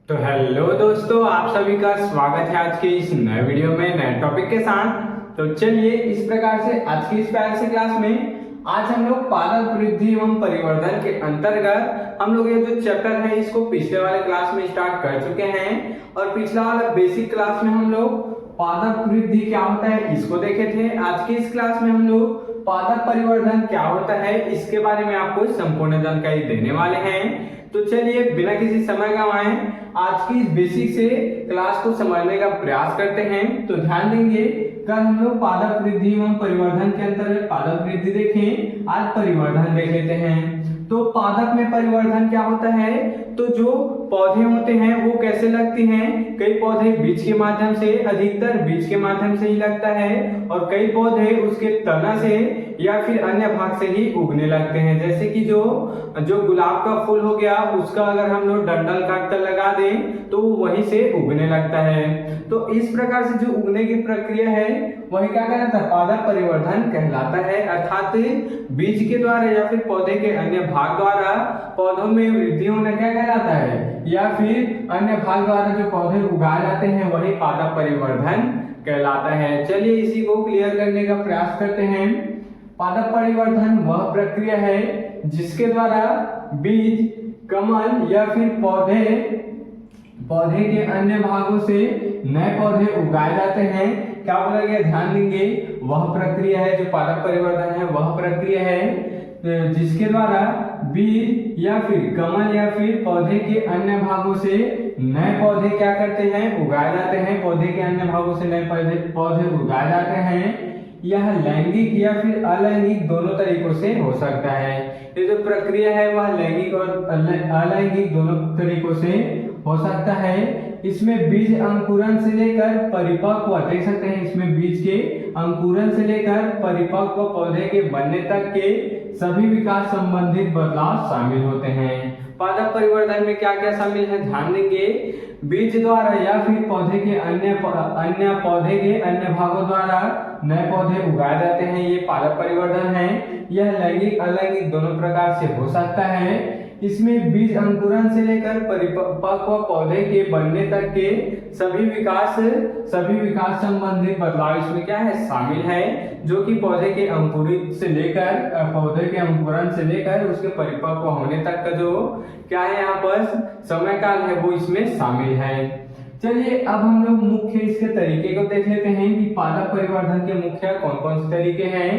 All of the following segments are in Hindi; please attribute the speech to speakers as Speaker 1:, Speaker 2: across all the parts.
Speaker 1: तो हेलो दोस्तों, आप सभी का स्वागत है आज के इस नए वीडियो में नए टॉपिक के साथ। तो चलिए इस प्रकार से आज की इस प्यारे से क्लास में आज हम लोग पादप वृद्धि एवं परिवर्धन के अंतर्गत हम लोग ये जो चैप्टर है इसको पिछले वाले क्लास में स्टार्ट कर चुके हैं। और पिछला वाला बेसिक क्लास में हम लोग पादप वृद्धि क्या होता है इसको देखे थे। आज की इस क्लास में हम लोग पादप परिवर्धन क्या होता है इसके बारे में आपको संपूर्ण जानकारी देने वाले हैं। तो चलिए बिना किसी समय गंवाए आज की इस बेसिक से क्लास को समझने का प्रयास करते हैं। तो ध्यान देंगे, कल हम लोग पादप वृद्धि एवं परिवर्धन के अंतर्गत पादप वृद्धि देखें, आज परिवर्धन देख लेते हैं। तो पादप में परिवर्धन क्या होता है, तो जो पौधे होते हैं वो कैसे लगते हैं, कई पौधे बीज के माध्यम से, अधिकतर बीज के माध्यम से ही लगता है, और कई पौधे उसके तना से या फिर अन्य भाग से ही उगने लगते हैं। जैसे कि जो गुलाब का फूल हो गया, उसका अगर हम लोग डंडल काट कर लगा दें तो वो वहीं से उगने लगता है। तो इस प्रकार से जो उगने की प्रक्रिया है वही क्या कहलाता है, पादप परिवर्धन कहलाता है। अर्थात बीज के द्वारा या फिर पौधे के अन्य भाग द्वारा पौधों में वृद्धि होना क्या कहलाता है, या फिर अन्य भाग द्वारा जो पौधे उगाए जाते हैं वही पादप परिवर्धन कहलाता है। चलिए इसी को क्लियर करने का प्रयास करते हैं। पादप परिवर्धन वह प्रक्रिया है जिसके द्वारा बीज, कमल या फिर पौधे के अन्य भागों से नए पौधे उगाए जाते हैं। क्या बोला गया, ध्यान देंगे, वह प्रक्रिया है जो पादप परिवर्धन है, वह प्रक्रिया है जिसके द्वारा बीज या फिर कमल या फिर पौधे के अन्य भागों से नए पौधे क्या करते हैं, उगाए जाते हैं। पौधे के अन्य भागों से नए पौधे उगाए जाते हैं। यह लैंगिक या फिर अलैंगिक दोनों तरीकों से हो सकता है। ये जो प्रक्रिया है वह लैंगिक और अलैंगिक दोनों तरीकों से हो सकता है। इसमें बीज अंकुरन से लेकर परिपक्व, देख सकते हैं इसमें बीज के अंकुरन से लेकर परिपक्व पौधे के बनने तक के सभी विकास संबंधित बदलाव शामिल होते हैं। पादप परिवर्धन में क्या क्या शामिल है, ध्यान देंगे, बीज द्वारा या फिर पौधे के अन्य पौधे के अन्य भागों द्वारा नए पौधे उगाए जाते हैं, ये पादप परिवर्धन है। यह लैंगिक अलैंगिक दोनों प्रकार से हो सकता है। इसमें बीज अंकुरन से लेकर परिपक्व पौधे के बनने तक के सभी विकास संबंधित बदलाव इसमें क्या है, शामिल है, जो कि पौधे के अंकुरन से लेकर उसके परिपक्व होने तक का जो क्या है यहाँ पर समय काल है वो इसमें शामिल है। चलिए अब हम लोग मुख्य इसके तरीके को देख लेते हैं कि पादप परिवर्धन के मुख्य कौन कौन से तरीके हैं।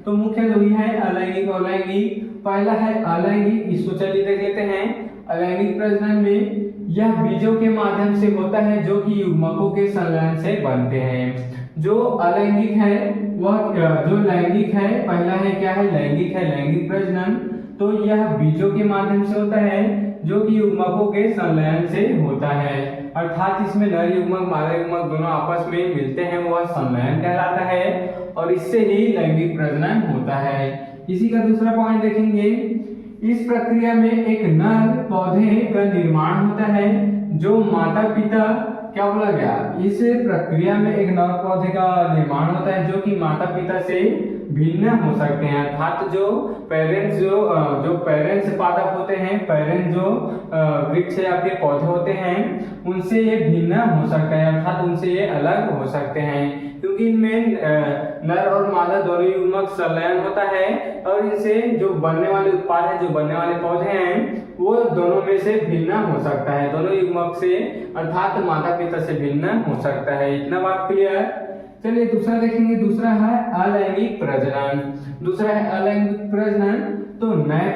Speaker 1: तो मुख्य जो ही है अलैंगिक और लैंगिक। पहला है अलैंगिक, इसको चलिए देख लेते हैं। अलैंगिक प्रजनन में यह बीजों के माध्यम से होता है जो कि युग्मकों के संलयन से बनते हैं। जो अलैंगिक है वह जो लैंगिक है, पहला है क्या है, लैंगिक है, लैंगिक प्रजनन। तो यह बीजों के माध्यम से होता है जो कि युग्मकों के संलयन से होता है। अर्थात इसमें नर युग्मक मादा युग्मक दोनों आपस में मिलते हैं, वह संलयन कहलाता है, और इससे ही लैंगिक प्रजनन होता है। इसी का दूसरा पॉइंट देखेंगे, इस प्रक्रिया में एक नर पौधे का निर्माण होता है जो माता पिता, क्या बोला गया, इस प्रक्रिया में एक नर पौधे का निर्माण होता है जो कि माता पिता से भिन्न हो सकते हैं। अर्थात जो पेरेंट्स पादप होते हैं, पेरेंट जो वृक्ष या फिर पौधे होते हैं उनसे ये भिन्न हो सकता है, अर्थात उनसे ये अलग हो सकते हैं, क्योंकि इनमें नर और मादा दोनों युग्मक संलयन होता है, और इनसे जो बनने वाले उत्पाद है, जो बनने वाले पौधे हैं वो दोनों में से भिन्न हो सकता है, दोनों युग्मक से, अर्थात माता पिता से भिन्न हो सकता है। इतना बात क्लियर। चलिए दूसरा देखेंगे, दूसरा है अलैंगिक प्रजनन। दूसरा है अलैंगिक प्रजनन। तो नए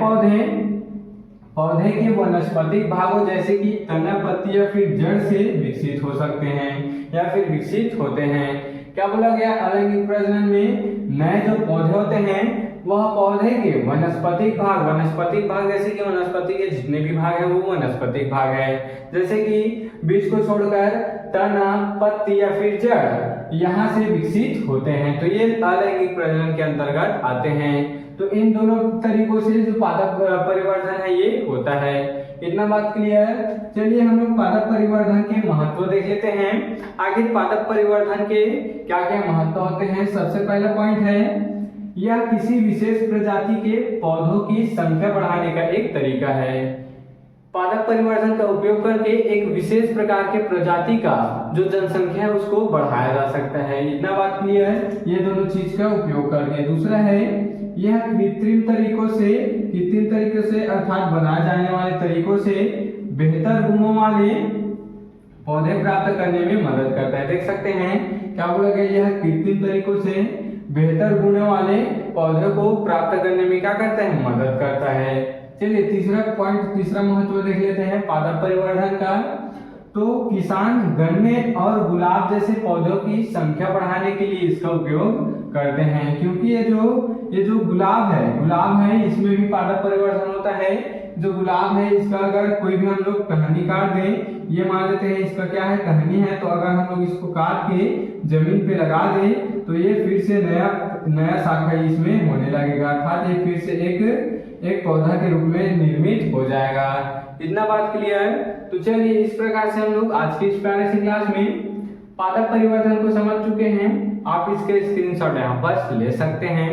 Speaker 1: पौधे के वनस्पतिक भागों जैसे कि तना, पत्ती या फिर जड़ से विकसित हो सकते हैं या फिर विकसित होते हैं। क्या बोला गया, अलैंगिक प्रजनन में नए जो पौधे होते हैं वह पौधे के वनस्पतिक भाग जैसे कि वनस्पति के जितने भी भाग हैं वो वनस्पतिक भाग है, जैसे कि बीज को छोड़कर तना, पत्ती या फिर जड़ यहाँ से विकसित होते हैं। तो ये अलैंगिक प्रजनन के अंतर्गत आते हैं। तो इन दोनों तरीकों से जो पादप परिवर्धन है ये होता है। इतना बात क्लियर। चलिए हम लोग पादप परिवर्धन के महत्व देख लेते हैं। आखिर पादप परिवर्धन के क्या क्या महत्व होते हैं। सबसे पहला पॉइंट है, यह किसी विशेष प्रजाति के पौधों की संख्या बढ़ाने का एक तरीका है। पादप परिवर्धन का उपयोग करके एक विशेष प्रकार के प्रजाति का जो जनसंख्या है उसको बढ़ाया जा सकता है। इतना बात क्लियर है, ये दोनों चीज का उपयोग करके। दूसरा है यह कृत्रिम तरीकों से अर्थात बनाए जाने वाले तरीकों से बेहतर गुणों वाले पौधे प्राप्त करने में मदद करता है। देख सकते हैं क्या बोला गया, यह कृत्रिम तरीकों से बेहतर गुणों वाले पौधे को प्राप्त करने में क्या करता है, मदद करता है। चलिए तीसरा महत्व देख लेते हैं पादप परिवर्धन का। तो किसान गन्ने और गुलाब जैसे पौधों की संख्या बढ़ाने के लिए इसका उपयोग करते हैं, क्योंकि ये जो गुलाब है इसमें भी पादप परिवर्धन होता है। जो गुलाब है इसका अगर कोई भी हम लोग टहनी काट दें, ये मान लेते हैं इसका क्या है, टहनी है, तो अगर हम लोग इसको काट के जमीन पे लगा दें तो ये फिर से नया शाखा इसमें होने लगेगा, अर्थात ये फिर से एक पौधा के रूप में निर्मित हो जाएगा। इतना बात क्लियर है। तो चलिए इस प्रकार से हम लोग आज की इस प्यारे सी क्लास में पादप परिवर्धन को समझ चुके हैं। आप इसके स्क्रीनशॉट यहाँ पर ले सकते हैं।